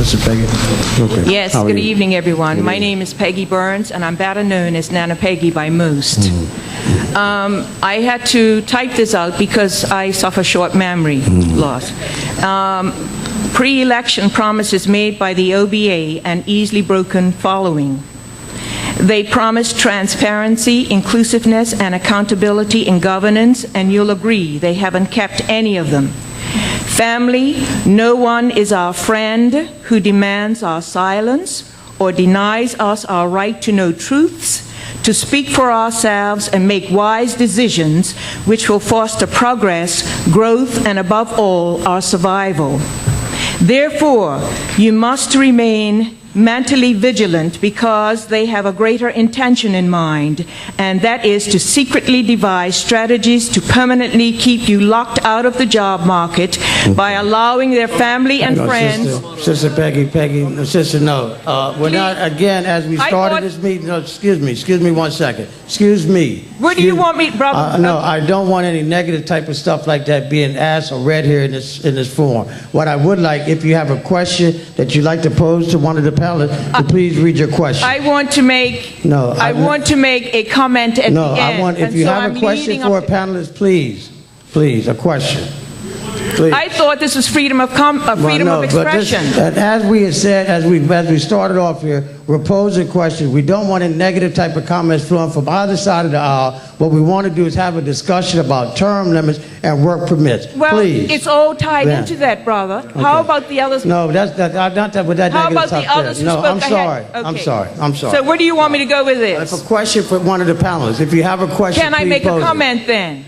Sister Peggy. Okay. Yes, How are good you? evening, everyone. Good My evening. name is Peggy Burns, and I'm better known as Nana Peggy by most. I had to type this out because I suffer short memory loss. Pre-election promises made by the OBA and easily broken following. They promised transparency, inclusiveness, and accountability in governance, and you'll agree they haven't kept any of them. Family, no one is our friend who demands our silence or denies us our right to know truths, to speak for ourselves and make wise decisions which will foster progress, growth, and above all, our survival. Therefore, you must remain mentally vigilant because they have a greater intention in mind, and that is to secretly devise strategies to permanently keep you locked out of the job market by allowing their family and No, friends... Sister Peggy, no, Sister, no. We're not, again, as we I started thought- this meeting, no, excuse me 1 second. Excuse me. Where do you want me, brother? No, I don't want any negative type of stuff like that being asked or read here in this forum. What I would like, if you have a question that you'd like to pose to one of the panelists, to please read your question. I want to make... No, I want to make a comment at No, the end. I want, if and you so have I'm a question leading for a up to- panelist, please, a question. Please. I thought this was freedom of freedom of expression. As we had said, as we started off here, we're posing questions. We don't want any negative type of comments flowing from either side of the aisle. What we want to do is have a discussion about term limits and work permits. Well, Please. it's all tied Yeah. into that, brother. How about the others? No, not that with that How negative about stuff the others there. who No, spoke I'm ahead? sorry. Okay. I'm sorry. So where do you want me to go with If this? a question for one of the panelists, if you have a question, Can I please make a pose it. comment then?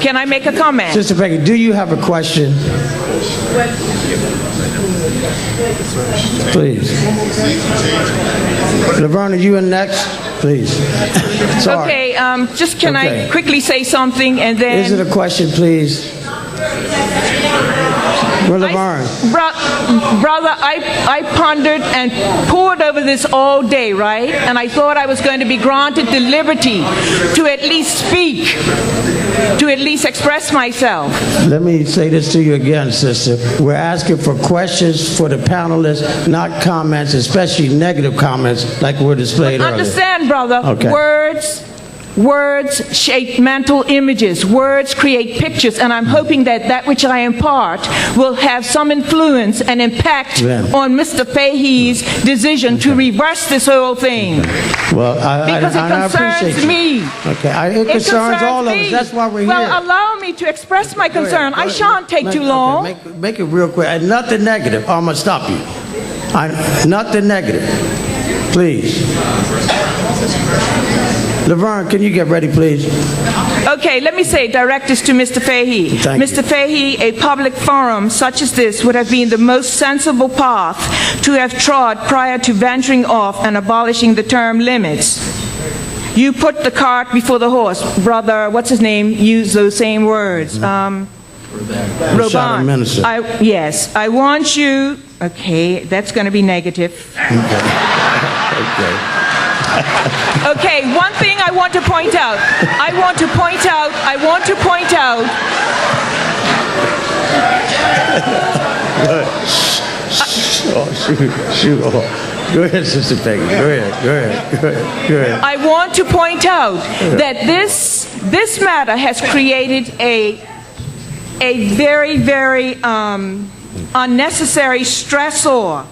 Can I make a comment? Sister Peggy, do you have a question? Please. Laverne, are you in next? Please. Sorry. Okay, just can Okay. I quickly say something and then... Is it a question, please? Well, Laverne. Brother, I pondered and pored over this all day, right? And I thought I was going to be granted the liberty to at least speak, to at least express myself. Let me say this to you again, sister. We're asking for questions for the panelists, not comments, especially negative comments like were displayed earlier. Understand, brother, Okay. Words shape mental images. Words create pictures, and I'm hoping that that which I impart will have some influence and impact Then. on Mr. Fahey's decision to reverse this whole thing. Well, Because it I appreciate concerns you. me. Okay, it concerns all of us. That's why we're well, here. Well, allow me to express my concern. I shan't take too Okay, long. make it real quick. And nothing negative. I'm going to stop you. Nothing negative. Please. Laverne, can you get ready, please? Okay, let me say, direct this to Mr. Fahey. Thank you. Mr. Fahey, a public forum such as this would have been the most sensible path to have trod prior to venturing off and abolishing the term limits. You put the cart before the horse. Brother, what's his name, used those same words. Rashad Roban. Minister. Yes, I want you... Okay, that's going to be negative. Okay, one thing I want to point out. Shoot. Go ahead, Sister Peggy. Go ahead. I want to point out that this matter has created a very, very unnecessary stressor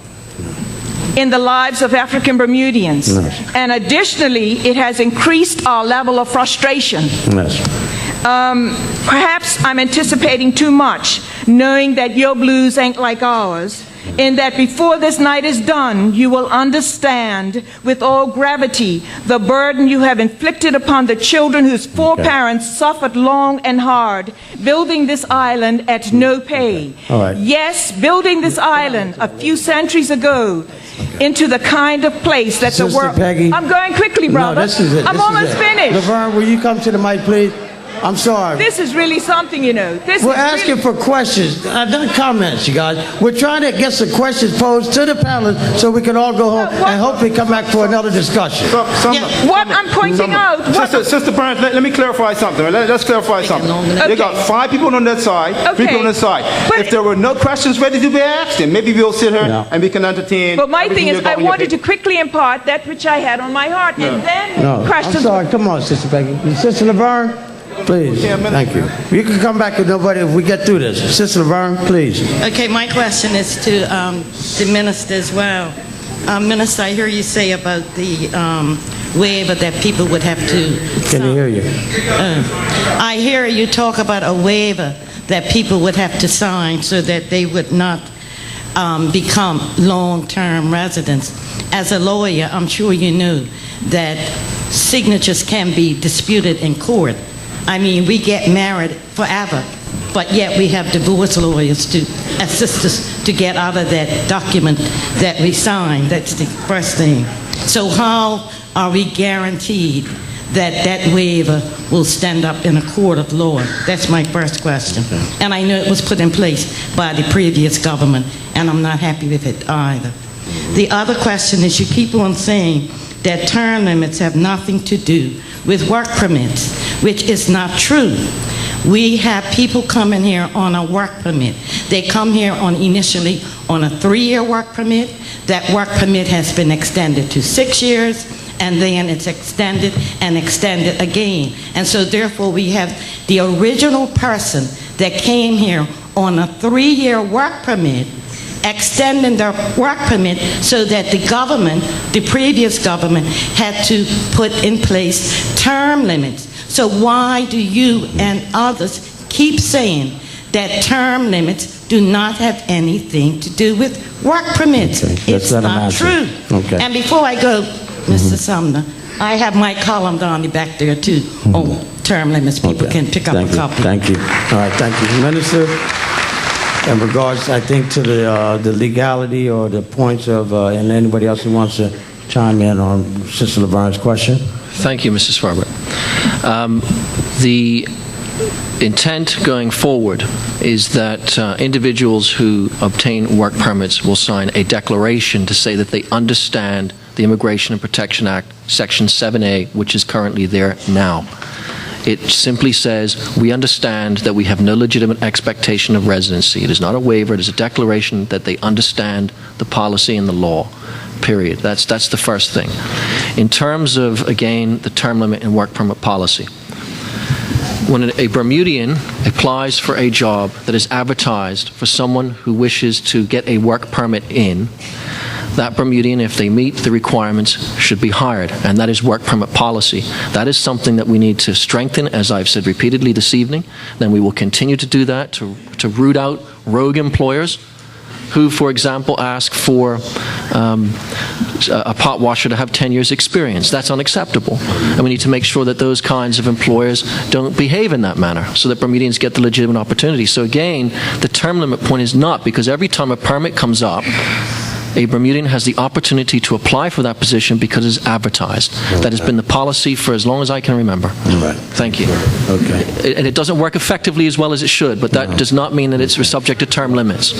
in the lives of African Bermudians. Yes. And additionally, it has increased our level of frustration. Yes. Perhaps I'm anticipating too much, knowing that your blues ain't like ours, in that before this night is done, you will understand with all gravity the burden you have inflicted upon the children whose parents suffered long and hard, building this island at no pay. All right. Yes, building this island a few centuries ago into the kind of place that the Sister world... Peggy. I'm going quickly, brother. No, this is it. I'm almost finished. Laverne, will you come to the mic, please? I'm sorry. This is really something, you know. We're asking for questions, not comments, you guys. We're trying to get some questions posed to the panelists so we can all go home and hopefully come back for another discussion. What I'm pointing out... Sister Burns, let me clarify something. Let's clarify something. Okay. You got 5 people on that side, 3 people on that side. But if there were no questions ready to be asked, then maybe we'll sit here and we can entertain. But my thing everything is, you got I on your wanted to paper. quickly impart that which I had on my heart, and then No, questions... I'm sorry. Come on, Sister Peggy. Sister Laverne, please. Thank you. You can come back with nobody if we get through this. Sister Laverne, please. Okay, my question is to the minister as well. Minister, I hear you say about the waiver that people would have to... Can you hear you? I hear you talk about a waiver that people would have to sign so that they would not become long-term residents. As a lawyer, I'm sure you know that signatures can be disputed in court. I mean, we get married forever, but yet we have divorce lawyers to assist us to get out of that document that we signed. That's the first thing. So how are we guaranteed that that waiver will stand up in a court of law? That's my first question. And I know it was put in place by the previous government, and I'm not happy with it either. The other question is, you keep on saying that term limits have nothing to do with work permits, which is not true. We have people coming here on a work permit. They come here initially on a 3-year work permit. That work permit has been extended to 6 years, and then it's extended and extended again. And so therefore we have the original person that came here on a 3-year work permit extending their work permit so that the government, the previous government, had to put in place term limits. So why do you and others keep saying that term limits do not have anything to do with work permits? Okay, It's not true. Okay. And before I go, Mr. Sumner, I have my column down the back there too on term limits. People can pick up a copy. Thank you. All right, thank you. Minister, in regards, I think, to the legality or the points of, and anybody else who wants to chime in on Sister Laverne's question. Thank you, Mrs. Farber. The intent going forward is that individuals who obtain work permits will sign a declaration to say that they understand the Immigration and Protection Act, Section 7A, which is currently there now. It simply says, we understand that we have no legitimate expectation of residency. It is not a waiver, it is a declaration that they understand the policy and the law, period. That's the first thing. In terms of, again, the term limit and work permit policy, when a Bermudian applies for a job that is advertised for someone who wishes to get a work permit in, that Bermudian, if they meet the requirements, should be hired, and that is work permit policy. That is something that we need to strengthen, as I've said repeatedly this evening. Then we will continue to do that to root out rogue employers who, for example, ask for a pot washer to have 10 years experience. That's unacceptable. And we need to make sure that those kinds of employers don't behave in that manner so that Bermudians get the legitimate opportunity. So again, the term limit point is not because every time a permit comes up, a Bermudian has the opportunity to apply for that position because it's advertised. Okay. That has been the policy for as long as I can remember. Right. Thank you. Okay. And it doesn't work effectively as well as it should, but that does not mean that it's subject to term limits.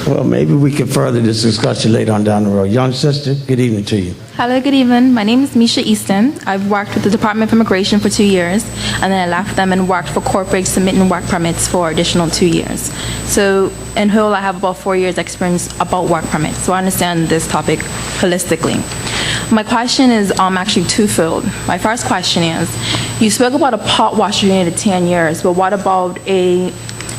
Well, maybe we can further this discussion later on down the road. Young sister, good evening to you. Hello, good evening. My name is Misha Easton. I've worked with the Department of Immigration for 2 years, and then I left them and worked for corporate submitting work permits for additional 2 years. So in whole, I have about 4 years experience about work permits, so I understand this topic holistically. My question is actually twofold. My first question is, you spoke about a pot washer you needed 10 years, but what about a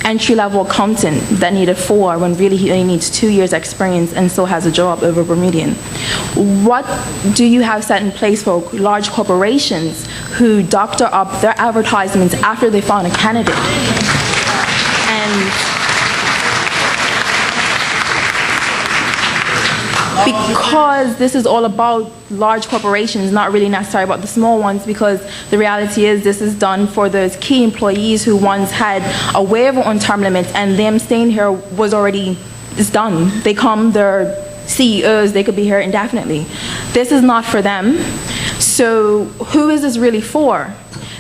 entry-level accountant that needed 4 when really he only needs 2 years experience and still has a job over Bermudian? What do you have set in place for large corporations who doctor up their advertisements after they found a candidate? And because this is all about large corporations, not really necessarily about the small ones, because the reality is this is done for those key employees who once had a waiver on term limits, and them staying here was already, it's done. They come, they're CEOs, they could be here indefinitely. This is not for them. So who is this really for?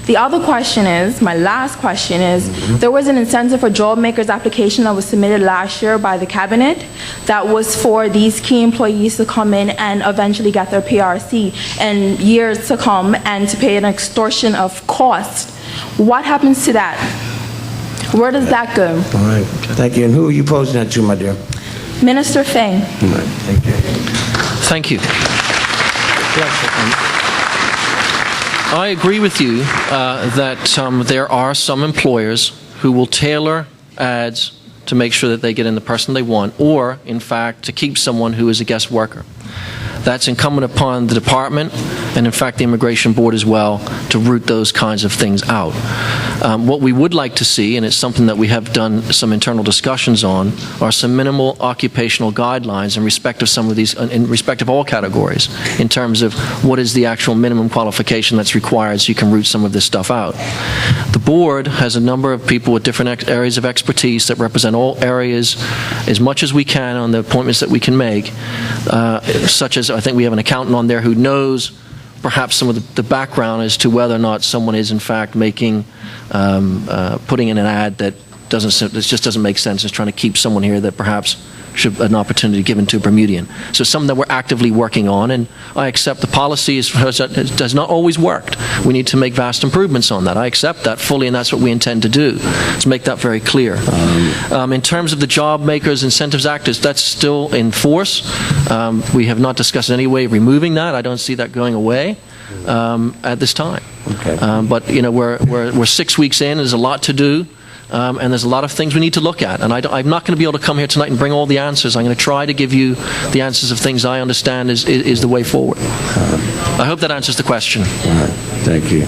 The other question is, my last question is, there was an incentive for job makers application that was submitted last year by the cabinet that was for these key employees to come in and eventually get their PRC in years to come and to pay an extortion of cost. What happens to that? Where does that go? All right, thank you. And who are you posing that to, my dear? Minister Faye. All right, thank you. Thank you. I agree with you that there are some employers who will tailor ads to make sure that they get in the person they want, or, in fact, to keep someone who is a guest worker. That's incumbent upon the department and, in fact, the Immigration Board as well to root those kinds of things out. What we would like to see, and it's something that we have done some internal discussions on, are some minimal occupational guidelines in respect of some of these, in respect of all categories, in terms of what is the actual minimum qualification that's required so you can root some of this stuff out. The board has a number of people with different areas of expertise that represent all areas as much as we can on the appointments that we can make, such as I think we have an accountant on there who knows perhaps some of the background as to whether or not someone is in fact making, putting in an ad that just doesn't make sense. It's trying to keep someone here that perhaps should an opportunity given to a Bermudian. So it's something that we're actively working on, and I accept the policy has not always worked. We need to make vast improvements on that. I accept that fully, and that's what we intend to do. Let's make that very clear. In terms of the Job Makers Incentives Act, that's still in force. We have not discussed any way of removing that. I don't see that going away at this time. Okay. But you know, we're 6 weeks in. There's a lot to do. And there's a lot of things we need to look at. And I'm not going to be able to come here tonight and bring all the answers. I'm going to try to give you the answers of things I understand is the way forward. I hope that answers the question. All right, thank you.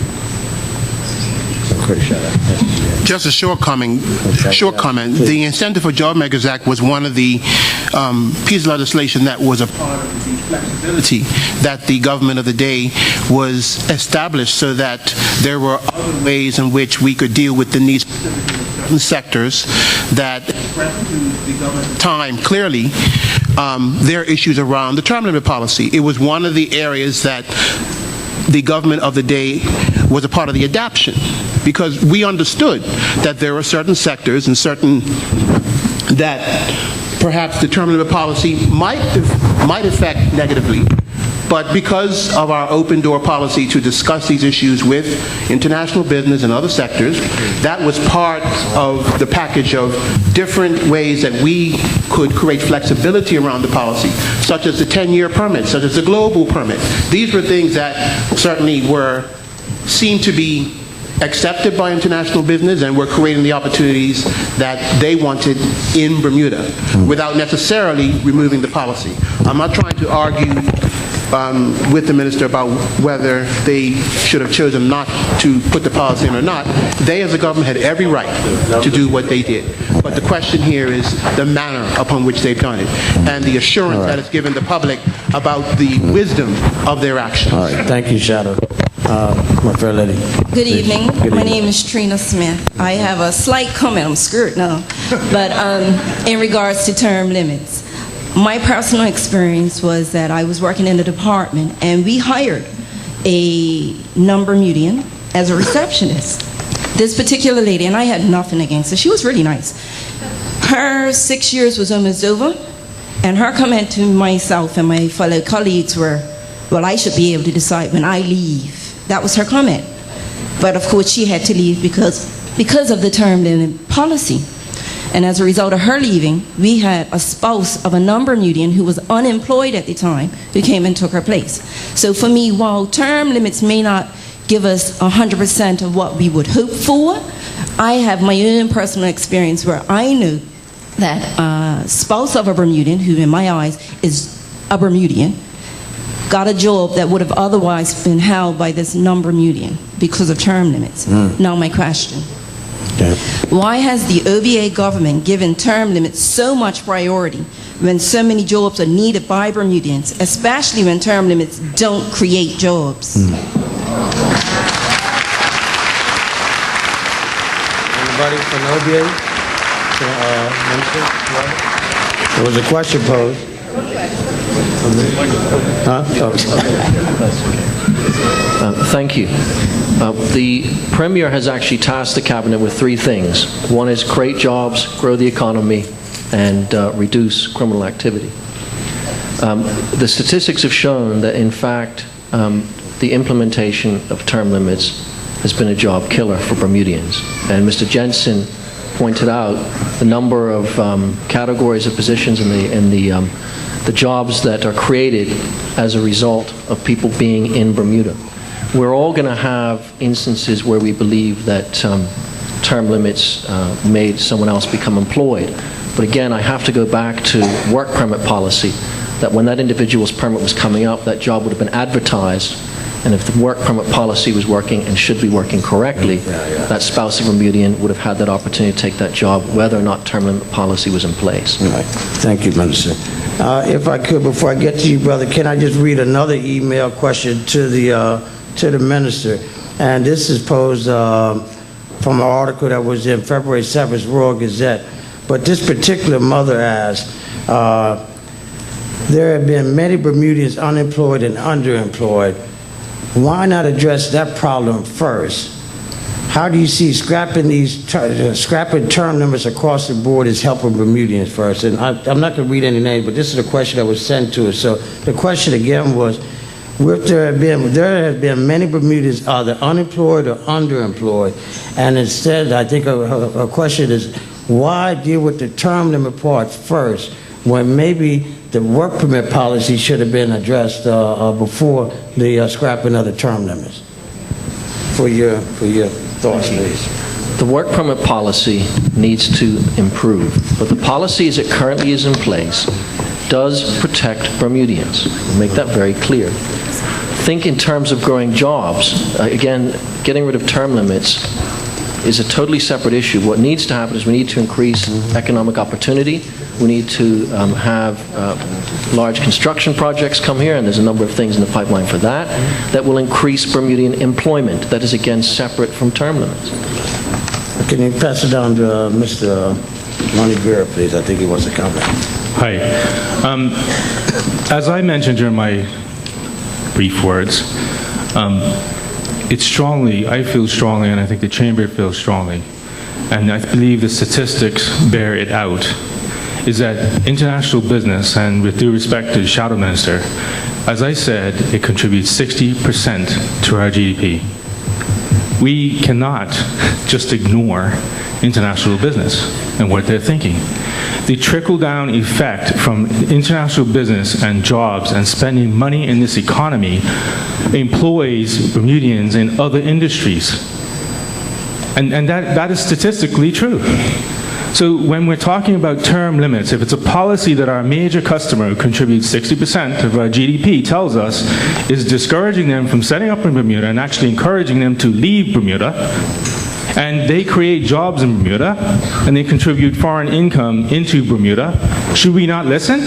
Just a short comment. The Incentive for Job Makers Act was one of the pieces of legislation that was a part of the flexibility that the government of the day was established, so that there were other ways in which we could deal with the needs of certain sectors that expressed to the government at the time clearly their issues around the term limit policy. It was one of the areas that the government of the day was a part of the adoption, because we understood that there were certain sectors and certain that perhaps the term limit policy might affect negatively, but because of our open door policy to discuss these issues with international business and other sectors, that was part of the package of different ways that we could create flexibility around the policy, such as the 10-year permit, such as the global permit. These were things that certainly seemed to be accepted by international business, and were creating the opportunities that they wanted in Bermuda without necessarily removing the policy. I'm not trying to argue with the minister about whether they should have chosen not to put the policy in or not. They as a government had every right to do what they did. But the question here is the manner upon which they've done it, and the assurance that it's given the public about the wisdom of their actions. All right, thank you, Shadow. My fair lady. Good evening. Good My evening. name is Trina Smith. I have a slight comment. I'm scared now. But in regards to term limits, my personal experience was that I was working in the department, and we hired a non-Bermudian as a receptionist. This particular lady, and I had nothing against her. She was really nice. Her 6 years was almost over, and her comment to myself and my fellow colleagues were, well, I should be able to decide when I leave. That was her comment. But of course, she had to leave because of the term limit policy. And as a result of her leaving, we had a spouse of a non-Bermudian who was unemployed at the time who came and took her place. So for me, while term limits may not give us 100% of what we would hope for, I have my own personal experience where I knew that a spouse of a Bermudian, who in my eyes is a Bermudian, got a job that would have otherwise been held by this non-Bermudian because of term limits. Now my question. Okay. Why has the OBA government given term limits so much priority when so many jobs are needed by Bermudians, especially when term limits don't create jobs? Anybody from OBA? Minister? There was a question posed. Huh? Thank you. The Premier has actually tasked the Cabinet with three things. One is create jobs, grow the economy, and reduce criminal activity. The statistics have shown that, in fact, the implementation of term limits has been a job killer for Bermudians. And Mr. Jensen pointed out the number of categories of positions in the jobs that are created as a result of people being in Bermuda. We're all going to have instances where we believe that term limits made someone else become employed. But again, I have to go back to work permit policy, that when that individual's permit was coming up, that job would have been advertised, and if the work permit policy was working and should be working correctly, that spouse of Bermudian would have had that opportunity to take that job, whether or not term limit policy was in place. All right. Thank you, Minister. If I could, before I get to you, brother, can I just read another email question to the Minister? And this is posed from an article that was in February 7th Royal Gazette. But this particular mother asked, there have been many Bermudians unemployed and underemployed. Why not address that problem first? How do you see scrapping term limits across the board is helping Bermudians first? And I'm not going to read any names, but this is a question that was sent to us. So the question again was, there have been many Bermudians either unemployed or underemployed, and instead, I think a question is, why deal with the term limit part first when maybe the work permit policy should have been addressed before the scrapping of the term limits? For your thoughts, please. The work permit policy needs to improve, but the policy as it currently is in place does protect Bermudians. We'll make that very clear. Think in terms of growing jobs. Again, getting rid of term limits is a totally separate issue. What needs to happen is we need to increase economic opportunity. We need to have large construction projects come here, and there's a number of things in the pipeline for that, that will increase Bermudian employment. That is, again, separate from term limits. Can you pass it down to Mr. Lonnie Vera, please? I think he wants to comment. Hi. As I mentioned during my brief words, I feel strongly, and I think the Chamber feels strongly, and I believe the statistics bear it out, is that international business, and with due respect to the Shadow Minister, as I said, it contributes 60% to our GDP. We cannot just ignore international business and what they're thinking. The trickle-down effect from international business and jobs and spending money in this economy employs Bermudians in other industries. And that is statistically true. So when we're talking about term limits, if it's a policy that our major customer, who contributes 60% of our GDP, tells us is discouraging them from setting up in Bermuda and actually encouraging them to leave Bermuda, and they create jobs in Bermuda, and they contribute foreign income into Bermuda, should we not listen?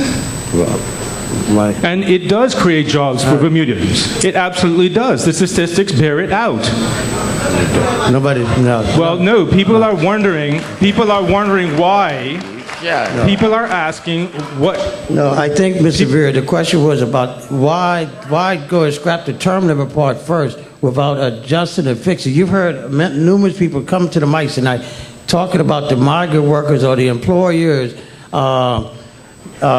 And it does create jobs for Bermudians. It absolutely does. The statistics bear it out. Well, no, people are wondering why. Yeah. People are asking what. No, I think, Mr. Vera, the question was about why go and scrap the term limit part first without adjusting and fixing. You've heard numerous people come to the mics tonight talking about the migrant workers or the employers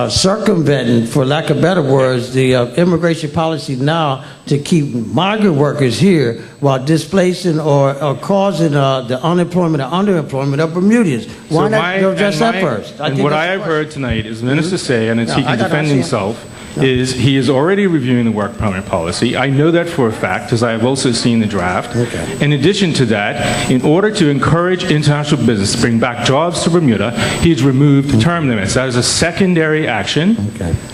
circumventing, for lack of better words, the immigration policy now to keep migrant workers here while displacing or causing the unemployment or underemployment of Bermudians. Why not address that first? And what I have heard tonight is the minister say, and he can defend himself, is he is already reviewing the work permit policy. I know that for a fact, because I have also seen the draft. Okay. In addition to that, in order to encourage international business to bring back jobs to Bermuda, he's removed term limits. That is a secondary action,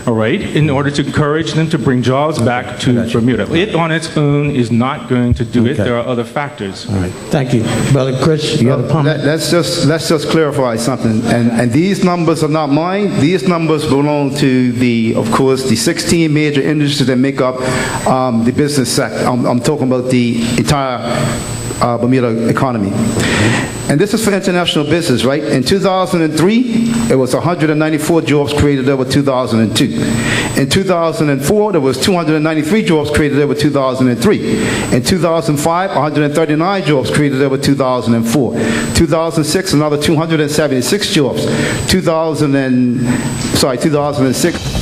all right, in order to encourage them to bring jobs back to Bermuda. It on its own is not going to do it. There are other factors. All right. Thank you. Brother Chris, you have a comment? Let's just clarify something. And these numbers are not mine. These numbers belong to of course, the 16 major industries that make up the business sector. I'm talking about the entire Bermuda economy. And this is for international business, right? In 2003, there was 194 jobs created over 2002. In 2004, there was 293 jobs created over 2003. In 2005, 139 jobs created over 2004. 2006, another 276 jobs. 2006,